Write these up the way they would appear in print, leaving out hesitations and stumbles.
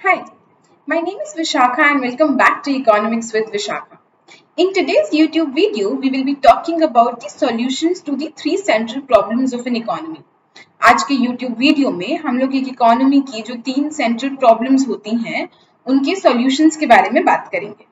Hi, my name is Vishakha and welcome back to Economics with Vishakha. In today's YouTube video, we will be talking about the solutions to the three central problems of an economy. आज के YouTube video में हम लोग एक economy की जो तीन central problems होती हैं, उनके सॉल्यूशंस के बारे में बात करेंगे.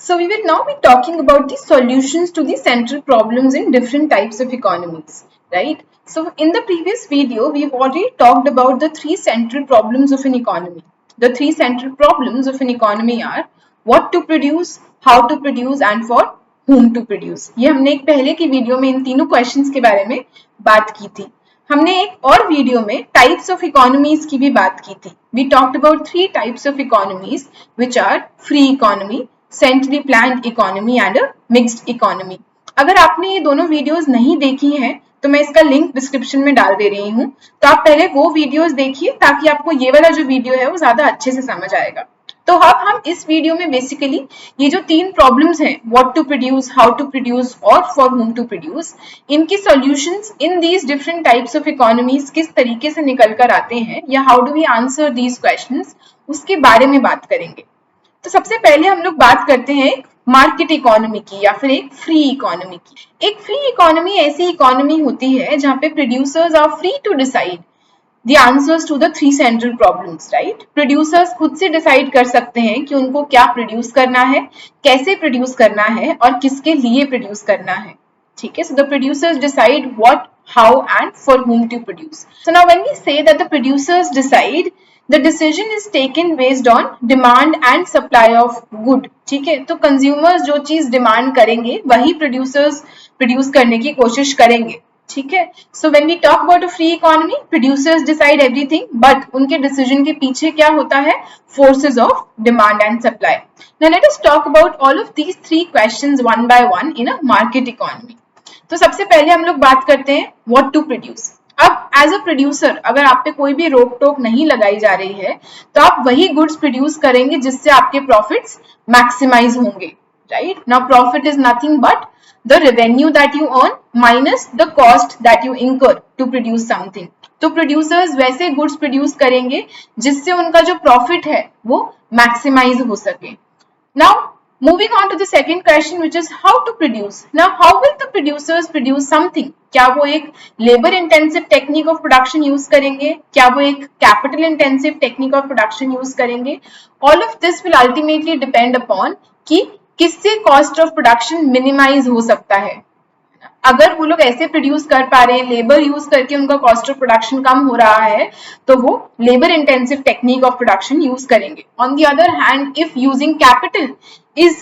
So we will now be talking about the solutions to the central problems in different types of economies, right? So in the previous video, we've already talked about the three central problems of an economy. The three central problems of an economy are what to produce, how to produce and for whom to produce. ये हमने एक पहले की video में इन तीनों questions के बारे में बात की थी. हमने एक और वीडियो में टाइप्स ऑफ इकोनॉमीज की भी बात की थी. We talked about three types of economies which are free economy, centrally planned economy and a mixed economy. अगर आपने ये दोनों वीडियोस नहीं देखी हैं तो मैं इसका लिंक डिस्क्रिप्शन में डाल दे रही हूँ, तो आप पहले वो वीडियोस देखिए ताकि आपको ये वाला जो वीडियो है वो ज्यादा अच्छे से समझ आएगा. तो अब हम इस वीडियो में बेसिकली ये जो तीन प्रॉब्लम्स हैं, what to produce, how to produce और फॉर हुम टू प्रोड्यूस, इनकी solutions in these different types of economies किस तरीके से निकल कर आते हैं या how do we answer these questions, उसके बारे में बात करेंगे. तो सबसे पहले हम लोग बात करते हैं मार्केट इकोनॉमी की या फिर एक फ्री इकोनॉमी की. एक फ्री इकोनॉमी ऐसी इकोनॉमी होती है जहां पे producers are free to decide the answers to the three central problems, right. Producers खुद से डिसाइड कर सकते हैं कि उनको क्या प्रोड्यूस करना है, कैसे प्रोड्यूस करना है और किसके लिए प्रोड्यूस करना है. ठीक है, so the producers decide what, how and for whom to produce. So now when we say that the producers decide, the decision is taken based on demand and supply of good. ठीक है, तो consumers जो चीज demand करेंगे वही producers produce करने की कोशिश करेंगे. ठीक है, so when we talk about a free economy, producers decide everything, but उनके डिसीजन के पीछे क्या होता है, forces of demand and supply. Now let us talk about all of these three questions one by one in a market economy. तो सबसे पहले हम लोग बात करते हैं व्हाट टू प्रोड्यूस. अब एज अ प्रोड्यूसर अगर आप पे कोई भी रोक टोक नहीं लगाई जा रही है तो आप वही गुड्स प्रोड्यूस करेंगे जिससे आपके प्रॉफिट्स मैक्सिमाइज होंगे, right. Now profit is nothing but the revenue that you earn minus the cost that you इंकर टू प्रोड्यूस समथिंग. तो प्रोड्यूसर्स वैसे गुड्स प्रोड्यूस करेंगे जिससे उनका जो प्रॉफिट है वो मैक्सिमाइज हो सके. Now moving on to the second question, which is how to produce. Now how will the producers produce something? क्या वो एक labour intensive technique of production use करेंगे, क्या वो एक capital intensive technique of production use करेंगे? All of this will ultimately depend upon कि किससे कॉस्ट ऑफ प्रोडक्शन मिनिमाइज हो सकता है. अगर वो लोग ऐसे प्रोड्यूस कर पा रहे हैं, लेबर यूज करके उनका कॉस्ट ऑफ प्रोडक्शन कम हो रहा है, तो वो labour intensive technique of production use करेंगे. On the other hand, if using capital is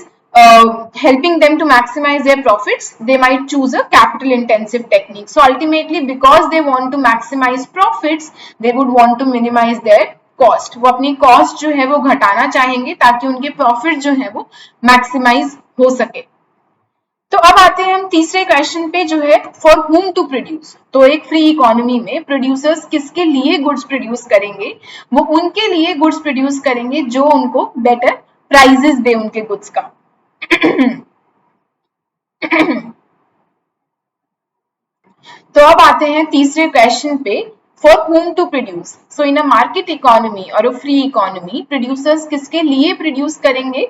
helping them to maximize their profits, they might choose a capital intensive technique. So ultimately because they want to maximize profits, they would want to minimize their cost. वो अपनी cost जो है वो घटाना चाहेंगे ताकि उनके profit जो है वो maximize हो सके. तो अब आते हैं हम तीसरे क्वेश्चन पे जो है फॉर whom टू प्रोड्यूस. तो एक फ्री इकोनॉमी में प्रोड्यूसर्स किसके लिए गुड्स प्रोड्यूस करेंगे, वो उनके लिए गुड्स प्रोड्यूस करेंगे जो उनको बेटर प्राइजेस दे उनके गुड्स का. तो अब आते हैं तीसरे क्वेश्चन पे for whom to produce. So in a market economy और अ फ्री इकोनॉमी, प्रोड्यूसर्स किसके लिए प्रोड्यूस करेंगे,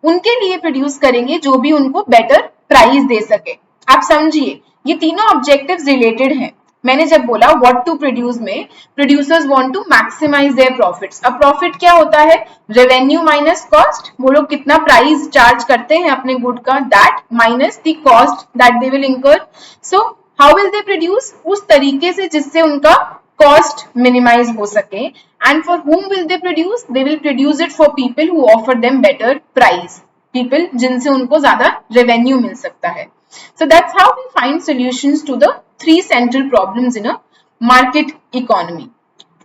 उनके लिए प्रोड्यूस करेंगे जो भी उनको बेटर प्राइस दे सके. आप समझिए ये तीनों ऑब्जेक्टिव्स रिलेटेड हैं. मैंने जब बोला व्हाट टू प्रोड्यूस में producers want to maximise their profits. अब प्रॉफिट क्या होता है, रेवेन्यू माइनस कॉस्ट. वो लोग कितना प्राइस चार्ज करते हैं अपने गुड का, that minus the cost that they will incur. So how will they produce, उस तरीके से जिससे उनका कॉस्ट मिनिमाइज हो सके. And for whom will they produce? They will produce it for people who offer them better price. People जिनसे उनको ज्यादा revenue मिल सकता है. So that's how we find solutions to the three central problems in a market economy.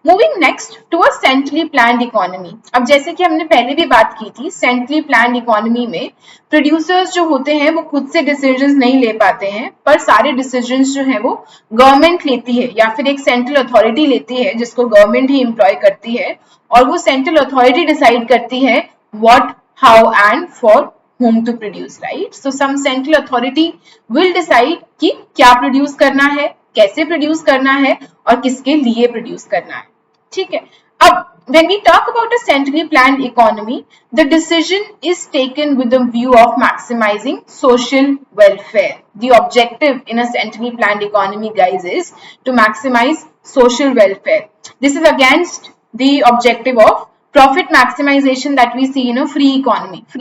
Moving next to a centrally planned economy. अब जैसे कि हमने पहले भी बात की थी, centrally planned economy में producers जो होते हैं वो खुद से decisions नहीं ले पाते हैं, पर सारे decisions जो है वो गवर्नमेंट लेती है या फिर एक सेंट्रल अथॉरिटी लेती है जिसको गवर्नमेंट ही एम्प्लॉय करती है, और वो सेंट्रल अथॉरिटी डिसाइड करती है what, how and for whom to produce, right? So some central authority will decide कि क्या produce करना है, कैसे produce करना है और किसके लिए produce करना है, ठीक है? अब when we talk about a centrally planned economy, the decision is taken with the view of maximizing social welfare. The objective in a centrally planned economy, guys, is to maximize social welfare. This is against the objective of profit maximisation that we see in a free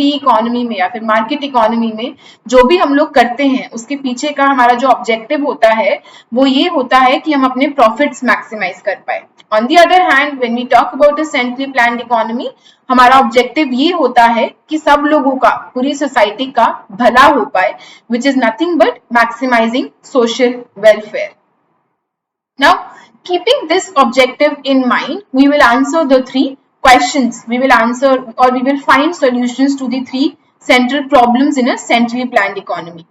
economy में या फिर market economy में जो भी हम लोग करते हैं उसके पीछे का हमारा जो ऑब्जेक्टिव होता है वो ये होता है कि हम अपने प्रॉफिट्स मैक्सिमाइज कर पाए. On the other hand when we talk about a centrally planned economy, हमारा ऑब्जेक्टिव ये होता है कि सब लोगों का, पूरी सोसाइटी का भला हो पाए, which is nothing but maximising social welfare. Now, keeping this objective in mind, we will answer the three questions. We will answer or we will find solutions to the three central problems in a centrally planned economy.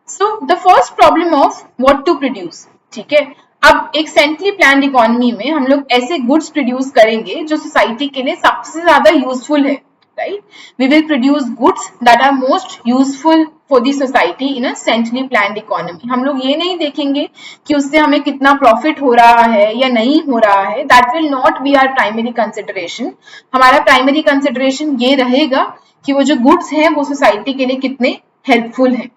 So, the first problem of what to produce. ठीक है, अब एक centrally planned economy में हम लोग ऐसे goods produce करेंगे जो सोसाइटी के लिए सबसे ज्यादा यूजफुल है, right? We will produce goods that are most useful for the society in a centrally planned economy. हम लोग ये नहीं देखेंगे कि उससे हमें कितना प्रॉफिट हो रहा है या नहीं हो रहा है. That will not be our primary consideration. हमारा प्राइमरी कंसिडरेशन ये रहेगा कि वो जो गुड्स हैं वो सोसाइटी के लिए कितने हेल्पफुल हैं,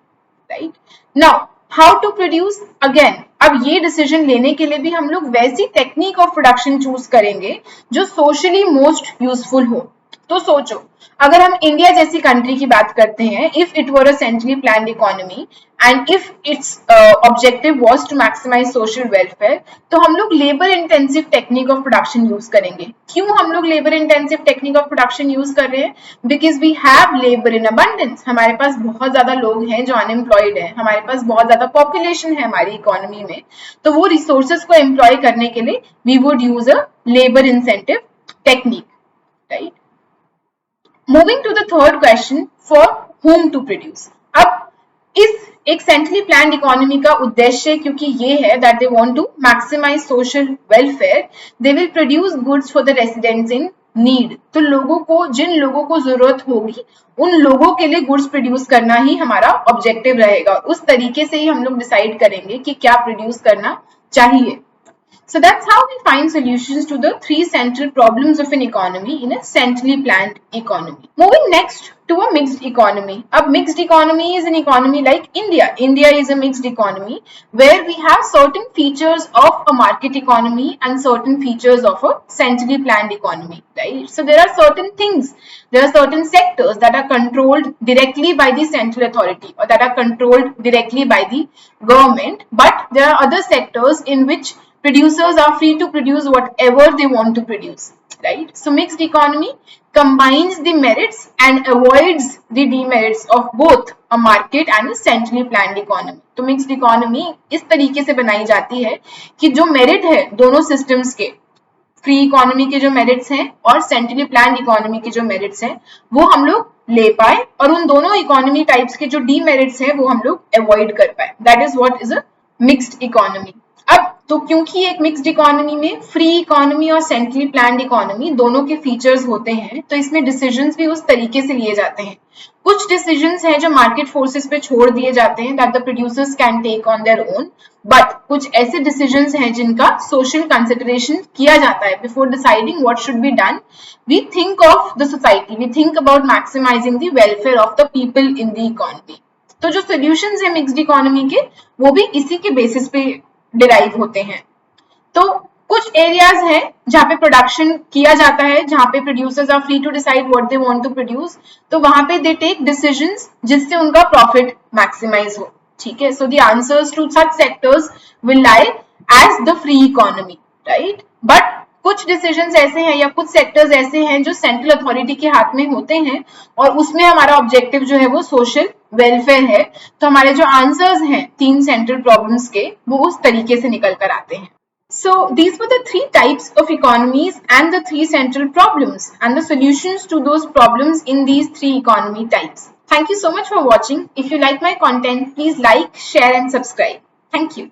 right? Now how to produce, again अब ये डिसीजन लेने के लिए भी हम लोग वैसी टेक्निक ऑफ प्रोडक्शन चूज करेंगे जो सोशली मोस्ट यूजफुल हो. तो सोचो, अगर हम इंडिया जैसी कंट्री की बात करते हैं, if it were a centrally planned economy and if its objective was to maximise social welfare, तो हम लोग labour intensive technique of production use करेंगे. क्यों हम लोग labour intensive technique of production use कर रहे हैं? Because we have labour in abundance. हमारे पास बहुत ज्यादा लोग हैं जो अनएम्प्लॉयड हैं, हमारे पास बहुत ज्यादा पॉपुलेशन है हमारी इकोनॉमी में, तो वो रिसोर्सेज को एम्प्लॉय करने के लिए we would use a labour incentive technique, right? Moving to the third question, for whom to produce. अब इस एक सेंट्रली प्लान्ड इकोनॉमी का उद्देश्य क्योंकि ये है that they want to maximize social welfare, they will produce goods for the residents in need. तो लोगों को, जिन लोगों को जरूरत होगी उन लोगों के लिए गुड्स प्रोड्यूस करना ही हमारा ऑब्जेक्टिव रहेगा. उस तरीके से ही हम लोग डिसाइड करेंगे कि क्या प्रोड्यूस करना चाहिए. So that's how we find solutions to the three central problems of an economy in a centrally planned economy. Moving next to a mixed economy. A mixed economy is an economy like India. India is a mixed economy where we have certain features of a market economy and certain features of a centrally planned economy, right? So there are certain things, there are certain sectors that are controlled directly by the central authority or that are controlled directly by the government, but there are other sectors in which producers are free to produce whatever they want to produce, right? So mixed economy combines the merits and avoids the demerits of both a market and a centrally planned economy. तो mixed economy इस तरीके से बनाई जाती है कि जो merit है दोनों सिस्टम्स के, फ्री इकोनॉमी के जो मेरिट्स हैं और सेंट्रली प्लान्ड इकोनॉमी के जो मेरिट्स हैं वो हम लोग ले पाए और उन दोनों इकोनॉमी टाइप्स के जो डीमेरिट्स हैं वो हम लोग अवॉइड कर पाए. That is what is a mixed economy. अब तो क्योंकि एक मिक्स्ड इकोनॉमी में फ्री इकोनॉमी और सेंट्रली प्लान्ड इकोनॉमी दोनों के फीचर्स होते हैं, तो इसमें डिसीजंस भी उस तरीके से लिए जाते हैं. कुछ डिसीजंस हैं जो मार्केट फोर्सेस पे छोड़ दिए जाते हैं that the producers can take on their own, but कुछ ऐसे डिसीजंस हैं जिनका सोशल कंसिडरेशन किया जाता है. Before deciding what should be done, we think of the society, we think about maximising the welfare of the people in the economy. तो जो solutions है मिक्स्ड इकोनॉमी के वो भी इसी के बेसिस पे डिराइव होते हैं. तो कुछ एरियाज हैं जहां पे प्रोडक्शन किया जाता है, जहां पे producers are free to decide what they want to produce, तो वहां पे दे टेक डिसीजंस जिससे उनका प्रॉफिट मैक्सिमाइज हो. ठीक है, so the answers to such sectors will lie as the free economy, right? But कुछ डिसीजंस ऐसे हैं या कुछ सेक्टर्स ऐसे हैं जो सेंट्रल अथॉरिटी के हाथ में होते हैं और उसमें हमारा ऑब्जेक्टिव जो है वो सोशल वेलफेयर है. तो हमारे जो आंसर्स हैं तीन सेंट्रल प्रॉब्लम्स के वो उस तरीके से निकल कर आते हैं. So these were the three types of economies and the three central problems and the solutions to those problems in these three economy types. Thank you so much for watching. If you like my content, please like, share and subscribe. Thank you.